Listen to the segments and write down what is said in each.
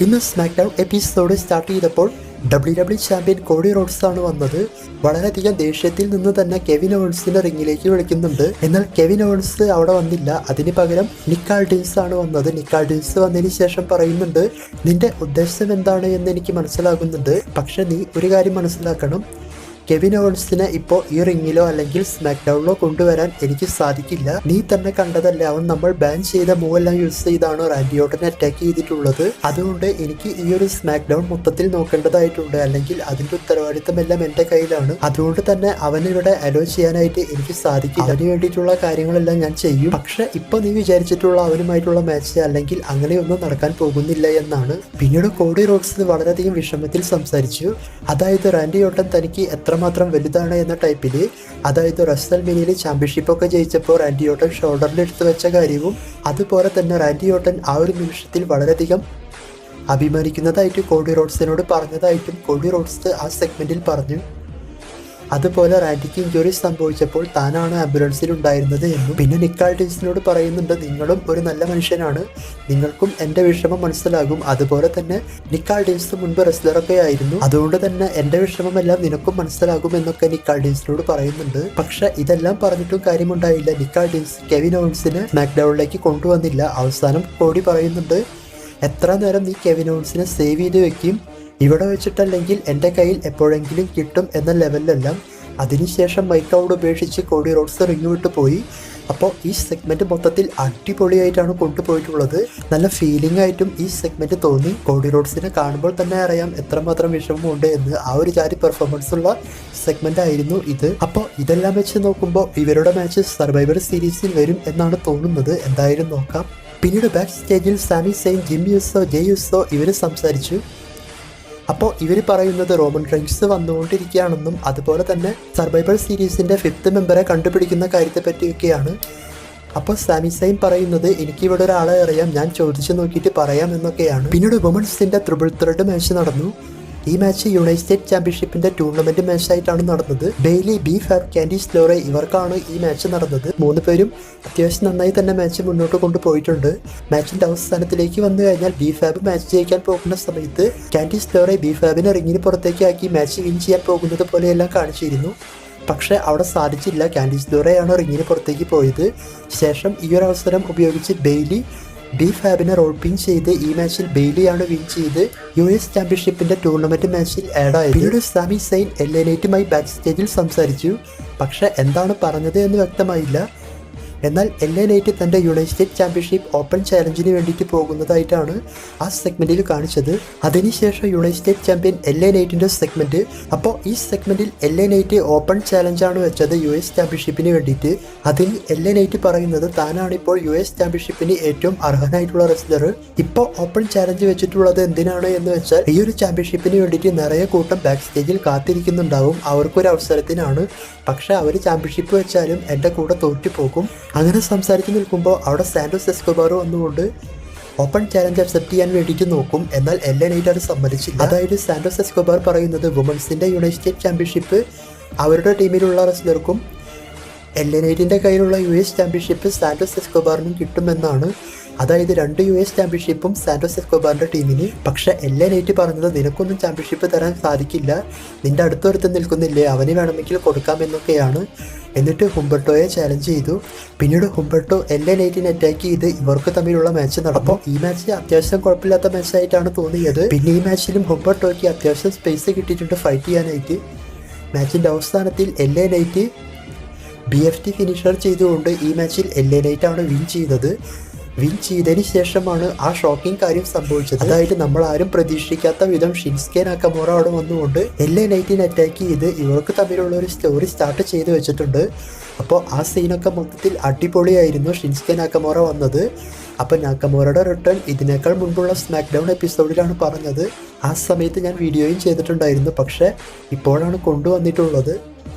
ഇന്ന് smack down episode start ചെയ്തപ്പോൾ WWE champion Cody Rhodes ആണ് വന്നത്. വളരെയധികം ദേഷ്യത്തിൽ നിന്ന് തന്നെ കെവിൻ ഓവൻസിനെ റിങ്ങിലേക്ക് വിളിക്കുന്നുണ്ട്. എന്നാൽ കെവിൻ ഓവൻസ് അവിടെ വന്നില്ല. അതിന് പകരം നിക്ക് ആൾഡിൻസ് ആണ് വന്നത്. നിക്ക് ആൾഡിൻസ് വന്നതിന് ശേഷം പറയുന്നുണ്ട്, നിന്റെ ഉദ്ദേശം എന്താണ് എന്ന് എനിക്ക് മനസ്സിലാകുന്നുണ്ട്, പക്ഷെ നീ ഒരു കാര്യം മനസ്സിലാക്കണം, കെവിൻ ഓവൻസിനെ ഇപ്പോൾ ഈ റിങ്ങിലോ അല്ലെങ്കിൽ സ്മാക്ക് ഡൗണിലോ കൊണ്ടുവരാൻ എനിക്ക് സാധിക്കില്ല. നീ തന്നെ കണ്ടതല്ലേ, അവൻ നമ്മൾ ബാൻ ചെയ്ത മൂവെല്ലാം യൂസ് ചെയ്താണ് റാൻഡി ഓർട്ടനെ അറ്റാക്ക് ചെയ്തിട്ടുള്ളത്. അതുകൊണ്ട് എനിക്ക് ഈ ഒരു സ്മാക്ക് ഡൗൺ മൊത്തത്തിൽ നോക്കേണ്ടതായിട്ടുണ്ട്, അല്ലെങ്കിൽ അതിന്റെ ഉത്തരവാദിത്തം എല്ലാം എൻ്റെ കയ്യിലാണ്. അതുകൊണ്ട് തന്നെ അവനിവിടെ അലോ ചെയ്യാനായിട്ട് എനിക്ക് സാധിക്കില്ല. അതിന് വേണ്ടിയിട്ടുള്ള കാര്യങ്ങളെല്ലാം ഞാൻ ചെയ്യും. പക്ഷെ ഇപ്പൊ നീ വിചാരിച്ചിട്ടുള്ള അവനുമായിട്ടുള്ള മാച്ച് അല്ലെങ്കിൽ അങ്ങനെയൊന്നും നടക്കാൻ പോകുന്നില്ല എന്നാണ്. പിന്നീട് കോഡി റോഡ്സ് വളരെയധികം വിഷമത്തിൽ സംസാരിച്ചു. അതായത് റാൻഡി ഓർട്ടൻ തനിക്ക് എത്രമാത്രം വലുതാണ് എന്ന ടൈപ്പില്, അതായത് റെസ്ൽമേനിയയിൽ ചാമ്പ്യൻഷിപ്പ് ഒക്കെ ജയിച്ചപ്പോൾ റാൻഡി ഓർട്ടൻ ഷോൾഡറിൽ എടുത്തു വെച്ച കാര്യവും, അതുപോലെ തന്നെ റാൻഡി ഓർട്ടൻ ആ ഒരു നിമിഷത്തിൽ വളരെയധികം അഭിമാനിക്കുന്നതായിട്ട് കോഡി റോഡ്സിനോട് പറഞ്ഞതായിട്ടും കോഡി റോഡ്സ് ആ സെഗ്മെന്റിൽ പറഞ്ഞു. അതുപോലെ റാൻഡിക്ക് ഇഞ്ചുറി സംഭവിച്ചപ്പോൾ താനാണ് ആംബുലൻസിൽ ഉണ്ടായിരുന്നത് എന്നും. പിന്നെ നിക്ക് ആൾഡിൻസിനോട് പറയുന്നുണ്ട്, നിങ്ങളും ഒരു നല്ല മനുഷ്യനാണ്, നിങ്ങൾക്കും എൻ്റെ വിഷമം മനസ്സിലാകും. അതുപോലെ തന്നെ നിക്ക് ആൾഡിൻസ് മുൻപ് റെസ്ലറൊക്കെ ആയിരുന്നു, അതുകൊണ്ട് തന്നെ എൻ്റെ വിഷമമെല്ലാം നിനക്കും മനസ്സിലാകും എന്നൊക്കെ നിക്ക് ആൾഡിൻസിനോട് പറയുന്നുണ്ട്. പക്ഷെ ഇതെല്ലാം പറഞ്ഞിട്ടും കാര്യമുണ്ടായില്ല. നിക്ക് ആൾഡിൻസ് കെവിൻ ഓവൻസിനെ സ്മാക്ക് ഡൗണിലേക്ക് കൊണ്ടുവന്നില്ല. അവസാനം കോഡി പറയുന്നുണ്ട്, എത്ര നേരം നീ കെവിൻ ഓവൻസിനെ സേവ് ചെയ്ത് വെക്കും, ഇവിടെ വെച്ചിട്ടല്ലെങ്കിൽ എൻ്റെ കയ്യിൽ എപ്പോഴെങ്കിലും കിട്ടും എന്ന ലെവലിലെല്ലാം. അതിനുശേഷം മൈക്ക് ഔട്ട് ഉപേക്ഷിച്ച് കോഡി റോഡ്സ് റിങ് വിട്ട് പോയി. അപ്പോൾ ഈ സെഗ്മെൻറ്റ് മൊത്തത്തിൽ അടിപൊളിയായിട്ടാണ് കൊണ്ടുപോയിട്ടുള്ളത്. നല്ല ഫീലിംഗ് ആയിട്ടും ഈ സെഗ്മെൻറ്റ് തോന്നി. കോഡി റോഡ്സിനെ കാണുമ്പോൾ തന്നെ അറിയാം എത്രമാത്രം വിഷമമുണ്ട് എന്ന്. ആ ഒരു ജാതി പെർഫോമൻസ് ഉള്ള സെഗ്മെൻ്റ് ആയിരുന്നു ഇത്. അപ്പോൾ ഇതെല്ലാം വെച്ച് നോക്കുമ്പോൾ ഇവരുടെ മാച്ച് സർവൈവർ സീരീസിൽ വരും എന്നാണ് തോന്നുന്നത്. എന്തായാലും നോക്കാം. പിന്നീട് ബാക്ക് സ്റ്റേജിൽ സാമി സെയിൻ, ജിം യൂസോ, ജെ യൂസോ ഇവർ സംസാരിച്ചു. അപ്പോൾ ഇവർ പറയുന്നത് റോമൻ റെയിൻസ് വന്നുകൊണ്ടിരിക്കുകയാണെന്നും അതുപോലെ തന്നെ സർവൈവർ സീരീസിൻ്റെ 5th മെമ്പറെ കണ്ടുപിടിക്കുന്ന കാര്യത്തെ പറ്റിയൊക്കെയാണ്. അപ്പോൾ സാമി സെയിൻ പറയുന്നത്, എനിക്കിവിടെ ഒരാളെ അറിയാം, ഞാൻ ചോദിച്ചു നോക്കിയിട്ട് പറയാം എന്നൊക്കെയാണ്. പിന്നീട് വുമൺസിൻ്റെ ട്രിപ്പിൾ ത്രെഡ് മാച്ച് നടന്നു. ഈ മാച്ച് യുണൈറ്റഡ് സ്റ്റേറ്റ് ചാമ്പ്യൻഷിപ്പിന്റെ ടൂർണമെന്റ് മാച്ചായിട്ടാണ് നടന്നത്. ബെയ്ലി, ബി ഫാബ്, കാൻഡിസ് ലോറെ ഇവർക്കാണ് ഈ മാച്ച് നടന്നത്. 3 പേരും അത്യാവശ്യം നന്നായി തന്നെ മാച്ച് മുന്നോട്ട് കൊണ്ടുപോയിട്ടുണ്ട്. മാച്ചിന്റെ അവസാനത്തിലേക്ക് വന്നു കഴിഞ്ഞാൽ ബി ഫാബ് മാച്ച് ജയിക്കാൻ പോകുന്ന സമയത്ത് കാൻഡിസ് ലോറെ ബി ഫാബിനെ റിങ്ങിന് പുറത്തേക്ക് ആക്കി മാച്ച് വിൻ ചെയ്യാൻ പോകുന്നത് പോലെയെല്ലാം കാണിച്ചിരുന്നു. പക്ഷേ അവിടെ സാധിച്ചില്ല. കാൻഡിസ് ലോറയാണ് റിങ്ങിന് പുറത്തേക്ക് പോയത്. ശേഷം ഈ ഒരു അവസരം ഉപയോഗിച്ച് ബെയ്ലി ബി ഫാബിനെ റോൾ പിൻ ചെയ്ത് ഈ മാച്ചിൽ ബെയ്ലിയാണ് വിൻ ചെയ്ത് US ചാമ്പ്യൻഷിപ്പിന്റെ ടൂർണമെന്റ് മാച്ചിൽ ആഡായത്. പിന്നീട് സാമി സെയിൻ LA നൈറ്റുമായി ബാക്ക് സ്റ്റേജിൽ സംസാരിച്ചു. പക്ഷെ എന്താണ് പറഞ്ഞത് എന്ന് വ്യക്തമായില്ല. എന്നാൽ LA നൈറ്റ് തൻ്റെ യുണൈറ്റഡ് സ്റ്റേറ്റ് ചാമ്പ്യൻഷിപ്പ് ഓപ്പൺ ചാലഞ്ചിന് വേണ്ടിയിട്ട് പോകുന്നതായിട്ടാണ് ആ സെഗ്മെൻറ്റിൽ കാണിച്ചത്. അതിനുശേഷം യുണൈറ്റഡ് സ്റ്റേറ്റ് ചാമ്പ്യൻ LA നൈറ്റിൻ്റെ സെഗ്മെൻറ്റ്. അപ്പോൾ ഈ സെഗ്മെൻറ്റിൽ LA നൈറ്റ് ഓപ്പൺ ചാലഞ്ചാണ് വെച്ചത് US ചാമ്പ്യൻഷിപ്പിന് വേണ്ടിയിട്ട്. അതിൽ LA നൈറ്റ് പറയുന്നത് താനാണിപ്പോൾ US ചാമ്പ്യൻഷിപ്പിന് ഏറ്റവും അർഹനായിട്ടുള്ള റെസ്ലർ. ഇപ്പോൾ ഓപ്പൺ ചാലഞ്ച് വെച്ചിട്ടുള്ളത് എന്തിനാണ് എന്ന് വെച്ചാൽ ഈ ഒരു ചാമ്പ്യൻഷിപ്പിന് വേണ്ടിയിട്ട് നിറയെ കൂട്ടം ബാക്ക് സ്റ്റേജിൽ കാത്തിരിക്കുന്നുണ്ടാവും. അവർക്കൊരു അവസരത്തിനാണ്. പക്ഷെ അവർ ചാമ്പ്യൻഷിപ്പ് വെച്ചാലും എൻ്റെ കൂടെ തോറ്റു പോകും. അങ്ങനെ സംസാരിച്ച് നിൽക്കുമ്പോൾ അവിടെ സാന്റോസ് എസ്കോബാർ വന്നുകൊണ്ട് ഓപ്പൺ ചാലഞ്ച് അക്സെപ്റ്റ് ചെയ്യാൻ വേണ്ടിയിട്ട് നോക്കും. എന്നാൽ LA നൈറ്റ് അത് സമ്മതിച്ചില്ല. അതായത് സാന്റോസ് എസ്കോബാർ പറയുന്നത് വുമൺസിൻ്റെ യുണൈറ്റഡ് സ്റ്റേറ്റ് ചാമ്പ്യൻഷിപ്പ് അവരുടെ ടീമിലുള്ള റെസ്ലർക്കും LA നൈറ്റിൻ്റെ കയ്യിലുള്ള US ചാമ്പ്യൻഷിപ്പ് സാന്റോസ് എസ്കോബാറിനും കിട്ടുമെന്നാണ്. അതായത് 2 US ചാമ്പ്യൻഷിപ്പും സാന്റോസ് എസ്കോബാറിൻ്റെ ടീമിന്. പക്ഷെ LA നൈറ്റ് പറഞ്ഞത് നിനക്കൊന്നും ചാമ്പ്യൻഷിപ്പ് തരാൻ സാധിക്കില്ല, നിന്റെ അടുത്തൊരുത്തം നിൽക്കുന്നില്ലേ, അവന് വേണമെങ്കിൽ കൊടുക്കാമെന്നൊക്കെയാണ്. എന്നിട്ട് ഹുംബർട്ടോയെ ചാലഞ്ച് ചെയ്തു. പിന്നീട് ഹുംബർട്ടോ LA നൈറ്റിനെ അറ്റാക്ക് ചെയ്ത് ഇവർക്ക് തമ്മിലുള്ള മാച്ച് നടന്നു. ഈ മാച്ച് അത്യാവശ്യം കുഴപ്പമില്ലാത്ത മാച്ചായിട്ടാണ് തോന്നിയത്. പിന്നെ ഈ മാച്ചിലും ഹുംബർട്ടോയ്ക്ക് അത്യാവശ്യം സ്പേസ് കിട്ടിയിട്ടുണ്ട് ഫൈറ്റ് ചെയ്യാനായിട്ട്. മാച്ചിൻ്റെ അവസാനത്തിൽ LA നൈറ്റ് BFT ഫിനിഷർ ചെയ്തുകൊണ്ട് ഈ മാച്ചിൽ LA നൈറ്റാണ് വിൻ ചെയ്തത്. വിൻ ചെയ്തതിന് ശേഷമാണ് ആ ഷോക്കിംഗ് കാര്യം സംഭവിച്ചത്. അതായത് നമ്മൾ ആരും പ്രതീക്ഷിക്കാത്ത വിധം ഷിൻസ്കെ നാക്കമോറ അവിടെ വന്നുകൊണ്ട് LA നൈറ്റിനെ അറ്റാക്ക് ചെയ്ത് ഇവർക്ക് തമ്മിലുള്ള ഒരു സ്റ്റോറി സ്റ്റാർട്ട് ചെയ്ത് വെച്ചിട്ടുണ്ട്. അപ്പോൾ ആ സീനൊക്കെ മൊത്തത്തിൽ അടിപൊളിയായിരുന്നു. ഷിൻസ്കെ നാക്കമോറ വന്നത്. അപ്പോൾ നാക്കമോറയുടെ റിട്ടേൺ ഇതിനേക്കാൾ മുൻപുള്ള സ്മാക്ക് ഡൗൺ എപ്പിസോഡിലാണ് പറഞ്ഞത്. ആ സമയത്ത് ഞാൻ വീഡിയോയും ചെയ്തിട്ടുണ്ടായിരുന്നു. പക്ഷേ ഇപ്പോഴാണ് കൊണ്ടുവന്നിട്ടുള്ളത്.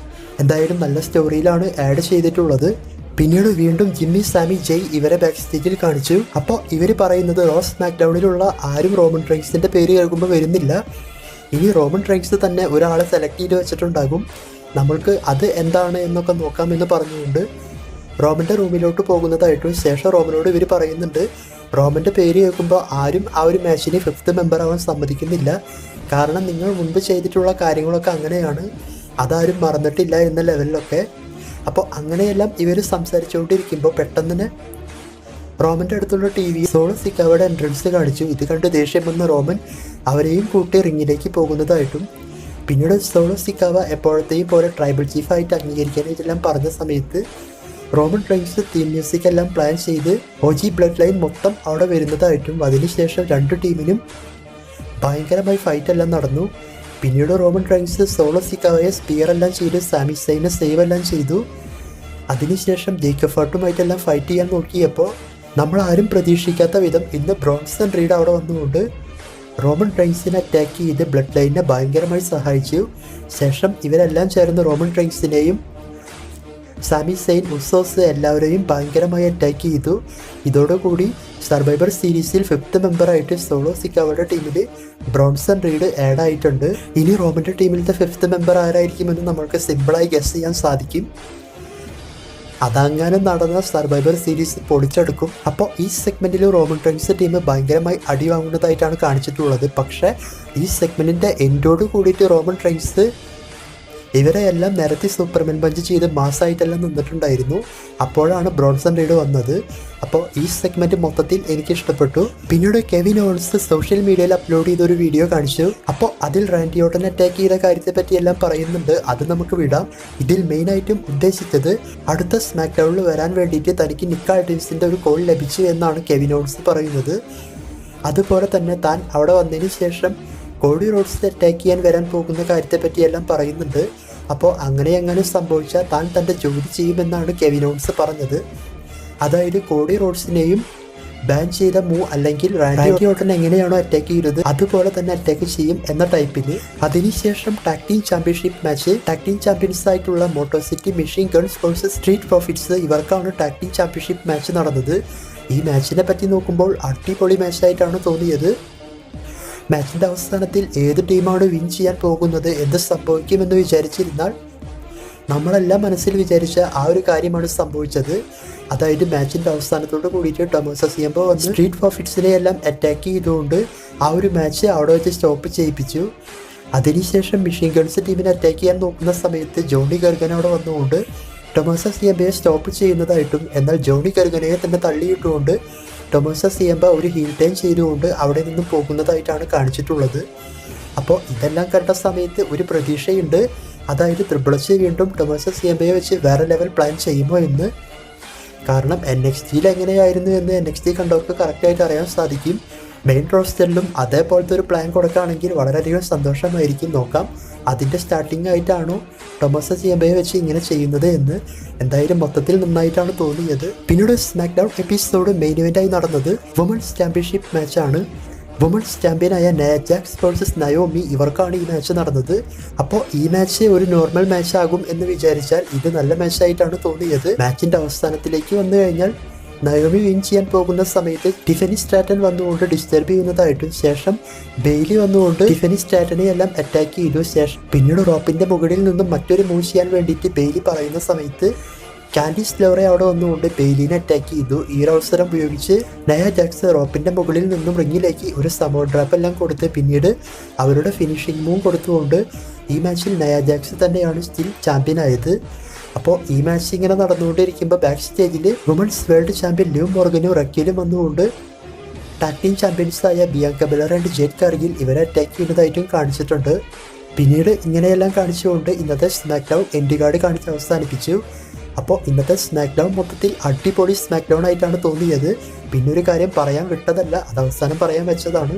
എന്തായാലും നല്ല സ്റ്റോറിയിലാണ് ആഡ് ചെയ്തിട്ടുള്ളത്. പിന്നീട് വീണ്ടും ജിമ്മി, സാമി, ജെയ് ഇവരെ ബാക്ക് സ്റ്റേജിൽ കാണിച്ചു. അപ്പോൾ ഇവർ പറയുന്നത് സ്മാക്ക് ഡൗണിലുള്ള ആരും റോമൻ റെയിൻസിൻ്റെ പേര് കേൾക്കുമ്പോൾ വരുന്നില്ല. ഇനി റോമൻ റെയിൻസ് തന്നെ ഒരാളെ സെലക്ട് ചെയ്ത് വെച്ചിട്ടുണ്ടാകും. നമ്മൾക്ക് അത് എന്താണ് എന്നൊക്കെ നോക്കാമെന്ന് പറഞ്ഞുകൊണ്ട് റോമൻ്റെ റൂമിലോട്ട് പോകുന്നതായിട്ടും ശേഷം റോമനോട് ഇവർ പറയുന്നുണ്ട് റോമൻ്റെ പേര് കേൾക്കുമ്പോൾ ആരും ആ ഒരു മാച്ചിന് 5th മെമ്പർ ആവാൻ സമ്മതിക്കുന്നില്ല. കാരണം നിങ്ങൾ മുൻപ് ചെയ്തിട്ടുള്ള കാര്യങ്ങളൊക്കെ അങ്ങനെയാണ്, അതാരും മറന്നിട്ടില്ല എന്ന ലെവലിലൊക്കെ. അപ്പോൾ അങ്ങനെയെല്ലാം ഇവർ സംസാരിച്ചുകൊണ്ടിരിക്കുമ്പോൾ പെട്ടെന്ന് തന്നെ റോമൻ്റെ അടുത്തുള്ള TV സോളോ സിക്കാവയുടെ എൻട്രൻസ് കാണിച്ചു. ഇത് കണ്ട് ദേഷ്യം വന്ന റോമൻ അവരെയും കൂട്ടി റിങ്ങിലേക്ക് പോകുന്നതായിട്ടും പിന്നീട് സോളോ സിക്കാവ എപ്പോഴത്തെയും പോലെ ട്രൈബൽ ചീഫായിട്ട് അംഗീകരിക്കാൻ ഇതെല്ലാം പറഞ്ഞ സമയത്ത് റോമൻ റെയിൻസ് തീം മ്യൂസിക് എല്ലാം പ്ലാൻ ചെയ്ത് OG ബ്ലഡ് ലൈൻ മൊത്തം അവിടെ വരുന്നതായിട്ടും അതിനുശേഷം 2 ടീമിനും ഭയങ്കരമായി ഫൈറ്റ് എല്ലാം നടന്നു. പിന്നീട് റോമൻ റെയിൻസ് സോളോ സിക്കാവയെ സ്പിയർ എല്ലാം ചെയ്ത് സാമി സൈനെ സേവ് എല്ലാം ചെയ്തു. അതിനുശേഷം ജേക്കബ് ഫാർട്ടുമായിട്ടെല്ലാം ഫൈറ്റ് ചെയ്യാൻ നോക്കിയപ്പോൾ നമ്മൾ ആരും പ്രതീക്ഷിക്കാത്ത വിധം ഇന്ന് ബ്രോൺസൺ റീഡ് അവിടെ വന്നുകൊണ്ട് റോമൻ റെയിൻസിനെ അറ്റാക്ക് ചെയ്ത് ബ്ലഡ് ലൈനിനെ ഭയങ്കരമായി സഹായിച്ചു. ശേഷം ഇവരെല്ലാം ചേർന്ന് റോമൻ റെയിൻസിനെയും സാമി സെയിൻ ഉസോസ് എല്ലാവരെയും ഭയങ്കരമായി അറ്റാക്ക് ചെയ്തു. ഇതോടുകൂടി സർവൈവർ സീരീസിൽ 5th മെമ്പറായിട്ട് സോളോ സിക്കാവയുടെ ടീമിൽ ബ്രോൺസൺ റീഡ് ആഡ് ആയിട്ടുണ്ട്. ഇനി റോമൻ്റെ ടീമിലത്തെ 5th മെമ്പർ ആരായിരിക്കുമെന്ന് നമ്മൾക്ക് സിമ്പിളായി ഗസ് ചെയ്യാൻ സാധിക്കും. അതങ്ങനെ നടന്ന സർവൈവർ സീരീസ് പൊളിച്ചെടുക്കും. അപ്പോൾ ഈ സെഗ്മെൻറ്റിൽ റോമൻ റെയിൻസ് ടീം ഭയങ്കരമായി അടി വാങ്ങുന്നതായിട്ടാണ് കാണിച്ചിട്ടുള്ളത്. പക്ഷേ ഈ സെഗ്മെൻറ്റിൻ്റെ എൻഡോട് കൂടിയിട്ട് റോമൻ റെയിൻസ് ഇവരെ എല്ലാം നിരത്തി സൂപ്പർമാൻ പഞ്ച് ചെയ്ത് മാസമായിട്ടെല്ലാം നിന്നിട്ടുണ്ടായിരുന്നു. അപ്പോഴാണ് ബ്രോൺസൺ റീഡ് വന്നത്. അപ്പോൾ ഈ സെഗ്മെൻറ്റ് മൊത്തത്തിൽ എനിക്ക് ഇഷ്ടപ്പെട്ടു. പിന്നീട് കെവിൻ ഓവൻസ് സോഷ്യൽ മീഡിയയിൽ അപ്ലോഡ് ചെയ്തൊരു വീഡിയോ കാണിച്ചു. അപ്പോൾ അതിൽ റാൻഡി ഓർട്ടൻ അറ്റാക്ക് ചെയ്ത കാര്യത്തെ പറ്റിയെല്ലാം പറയുന്നുണ്ട്. അത് നമുക്ക് വിടാം. ഇതിൽ മെയിനായിട്ടും ഉദ്ദേശിച്ചത് അടുത്ത സ്മാക്ക് ഡൗണിൽ വരാൻ വേണ്ടിയിട്ട് തനിക്ക് നിക്ക് ആൾട്ടിൻസിൻ്റെ ഒരു കോൾ ലഭിച്ചു എന്നാണ് കെവിൻ ഓവൻസ് പറയുന്നത്. അതുപോലെ തന്നെ താൻ അവിടെ വന്നതിന് ശേഷം കോഡി റോഡ്സ് അറ്റാക്ക് ചെയ്യാൻ വരാൻ പോകുന്ന കാര്യത്തെ പറ്റിയെല്ലാം പറയുന്നുണ്ട്. അപ്പോൾ അങ്ങനെ സംഭവിച്ചാൽ താൻ തൻ്റെ ജോലി ചെയ്യുമെന്നാണ് കെവിൻ ഓവൻസ് പറഞ്ഞത്. അതായത് കോഡി റോഡ്സിനെയും ബാൻ ചെയ്ത അല്ലെങ്കിൽ റാൻഡി ഓർട്ടൻ എങ്ങനെയാണോ അറ്റാക്ക് ചെയ്തത് അതുപോലെ തന്നെ അറ്റാക്ക് ചെയ്യും എന്ന ടൈപ്പിൽ. അതിനുശേഷം tag team championship match tag team champions ആയിട്ടുള്ള motor city machine guns versus street profits ഇവർക്കാണ് ടാഗ് ടീം ചാമ്പ്യൻഷിപ്പ് മാച്ച് നടന്നത്. ഈ മാച്ചിനെ പറ്റി നോക്കുമ്പോൾ അടിപൊളി മാച്ചായിട്ടാണ് തോന്നിയത്. മാച്ചിൻ്റെ അവസാനത്തിൽ ഏത് ടീമാണ് വിൻ ചെയ്യാൻ പോകുന്നത്, എന്ത് സംഭവിക്കുമെന്ന് വിചാരിച്ചിരുന്നാൽ നമ്മളെല്ലാം മനസ്സിൽ വിചാരിച്ച ആ ഒരു കാര്യമാണ് സംഭവിച്ചത്. അതായത് മാച്ചിൻ്റെ അവസാനത്തോട് കൂടിയിട്ട് ടൊമാസോ സിയംബോ വന്ന് സ്ട്രീറ്റ് പ്രോഫിറ്റ്സിനെ എല്ലാം അറ്റാക്ക് ചെയ്തുകൊണ്ട് ആ ഒരു മാച്ച് അവിടെ വെച്ച് സ്റ്റോപ്പ് ചെയ്യിപ്പിച്ചു. അതിനുശേഷം മെഷീൻ ഗൺസ് ടീമിനെ അറ്റാക്ക് ചെയ്യാൻ നോക്കുന്ന സമയത്ത് ജോണി ഗർഗൻ അവിടെ വന്നുകൊണ്ട് ടൊമാസോ സിയംബയെ സ്റ്റോപ്പ് ചെയ്യുന്നതായിട്ടും എന്നാൽ ജോണി ഗർഗനെ തന്നെ തള്ളിയിട്ടുകൊണ്ട് ടൊമാസോ സിയംബ ഒരു ഹീൽ ടേൺ ചെയ്തുകൊണ്ട് അവിടെ നിന്നും പോകുന്നതായിട്ടാണ് കാണിച്ചിട്ടുള്ളത്. അപ്പോൾ ഇതെല്ലാം കണ്ട സമയത്ത് ഒരു പ്രതീക്ഷയുണ്ട്. അതായത് ട്രിപ്പിൾ എച്ച് വീണ്ടും ടൊമാസോ സിയംബയെ വെച്ച് വേറെ ലെവൽ പ്ലാൻ ചെയ്യുമോ എന്ന്. കാരണം NXTയിൽ എങ്ങനെയായിരുന്നു എന്ന് NXT കണ്ടവർക്ക് കറക്റ്റായിട്ട് അറിയാൻ സാധിക്കും. മെയിൻ റോസ്റ്ററിലും അതേപോലത്തെ ഒരു പ്ലാൻ കൊടുക്കുകയാണെങ്കിൽ വളരെയധികം സന്തോഷമായിരിക്കും. നോക്കാം അതിൻ്റെ സ്റ്റാർട്ടിംഗ് ആയിട്ടാണോ ടൊമാസോ സിയംബയെ വെച്ച് ഇങ്ങനെ ചെയ്യുന്നത് എന്ന്. എന്തായാലും മൊത്തത്തിൽ നന്നായിട്ടാണ് തോന്നിയത്. പിന്നീട് സ്മാക്ക് ഡൗൺ എപ്പിസോഡ് മെയിൻ ഇവൻ്റായി നടന്നത് വുമൻസ് ചാമ്പ്യൻഷിപ്പ് മാച്ചാണ്. വുമൻസ് ചാമ്പ്യനായ നയ ജാക്സ് വേഴ്സസ് നയോമി ഇവർക്കാണ് ഈ മാച്ച് നടന്നത്. അപ്പോൾ ഈ മാച്ച് ഒരു നോർമൽ മാച്ച് ആകും എന്ന് വിചാരിച്ചാൽ ഇത് നല്ല മാച്ചായിട്ടാണ് തോന്നിയത്. മാച്ചിൻ്റെ അവസാനത്തിലേക്ക് വന്നു കഴിഞ്ഞാൽ നയോമി വിൻ ചെയ്യാൻ പോകുന്ന സമയത്ത് ടിഫനി സ്ട്രാറ്റൻ വന്നുകൊണ്ട് ഡിസ്റ്റർബ് ചെയ്യുന്നതായിട്ടും ശേഷം ബെയ്ലി വന്നുകൊണ്ട് ടിഫനി സ്ട്രാറ്റനെ എല്ലാം അറ്റാക്ക് ചെയ്തു. ശേഷം പിന്നീട് റോപ്പിൻ്റെ മുകളിൽ നിന്നും മറ്റൊരു മൂവ് ചെയ്യാൻ വേണ്ടിയിട്ട് ബെയ്ലി പറയുന്ന സമയത്ത് കാൻഡിസ് ലോറെ അവിടെ വന്നുകൊണ്ട് ബെയ്ലിനെ അറ്റാക്ക് ചെയ്തു. ഈ ഒരു അവസരം ഉപയോഗിച്ച് നയ ജാക്സ് റോപ്പിൻ്റെ മുകളിൽ നിന്നും റിങ്ങിലേക്ക് ഒരു സമോ ഡ്രാപ്പ് എല്ലാം കൊടുത്ത് പിന്നീട് അവരുടെ ഫിനിഷിംഗ് മൂവ് കൊടുത്തുകൊണ്ട് ഈ മാച്ചിൽ നയ ജാക്സ് തന്നെയാണ് സ്റ്റിൽ ചാമ്പ്യൻ ആയത്. അപ്പോൾ ഈ മാച്ച് ഇങ്ങനെ നടന്നുകൊണ്ടിരിക്കുമ്പോൾ ബാക്ക് സ്റ്റേജിൽ വുമൻസ് വേൾഡ് ചാമ്പ്യൻ ലിവ് മോർഗനും റക്കീലും വന്നുകൊണ്ട് ടാഗ് ടീം ചാമ്പ്യൻസായ Bianca Belair and Jade Cargill ഇവരെ അറ്റാക്ക് ചെയ്യുന്നതായിട്ടും കാണിച്ചിട്ടുണ്ട്. പിന്നീട് ഇങ്ങനെയെല്ലാം കാണിച്ചുകൊണ്ട് ഇന്നത്തെ സ്മാക്ക് ഡൗൺ എൻഡ് കാർഡ് കാണിച്ച് അവസാനിപ്പിച്ചു. അപ്പോൾ ഇന്നത്തെ സ്മാക്ക് ഡൗൺ മൊത്തത്തിൽ അടിപൊളി സ്മാക്ക് ഡൗൺ ആയിട്ടാണ് തോന്നിയത്. പിന്നൊരു കാര്യം പറയാൻ വിട്ടതല്ല, അത് അവസാനം പറയാൻ വെച്ചതാണ്.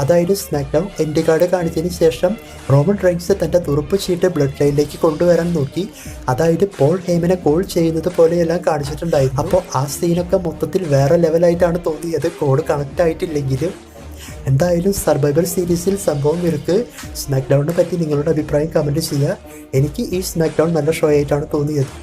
അതായത് സ്മാക്ക് ഡൗൺ എൻഡ് കാർഡ് കാണിച്ചതിന് ശേഷം റോമൻ റെയിൻസ് തൻ്റെ തുറുപ്പ് ചീട്ട് ബ്ലഡ് ലൈനിലേക്ക് കൊണ്ടുവരാൻ നോക്കി. അതായത് പോൾ ഹേമനെ കോൾ ചെയ്യുന്നത് പോലെയെല്ലാം കാണിച്ചിട്ടുണ്ടായിരുന്നു. അപ്പോൾ ആ സീനൊക്കെ മൊത്തത്തിൽ വേറെ ലെവലായിട്ടാണ് തോന്നിയത്, കോഡ് കണക്റ്റ് ആയിട്ടില്ലെങ്കിലും. എന്തായാലും സർവൈവർ സീരീസിൽ സംഭവം ഇവർക്ക് സ്മാക്ക് ഡൗണിനെ പറ്റി നിങ്ങളുടെ അഭിപ്രായം കമൻറ്റ് ചെയ്യുക. എനിക്ക് ഈ സ്മാക്ക് ഡൗൺ നല്ല ഷോ ആയിട്ടാണ് തോന്നിയത്.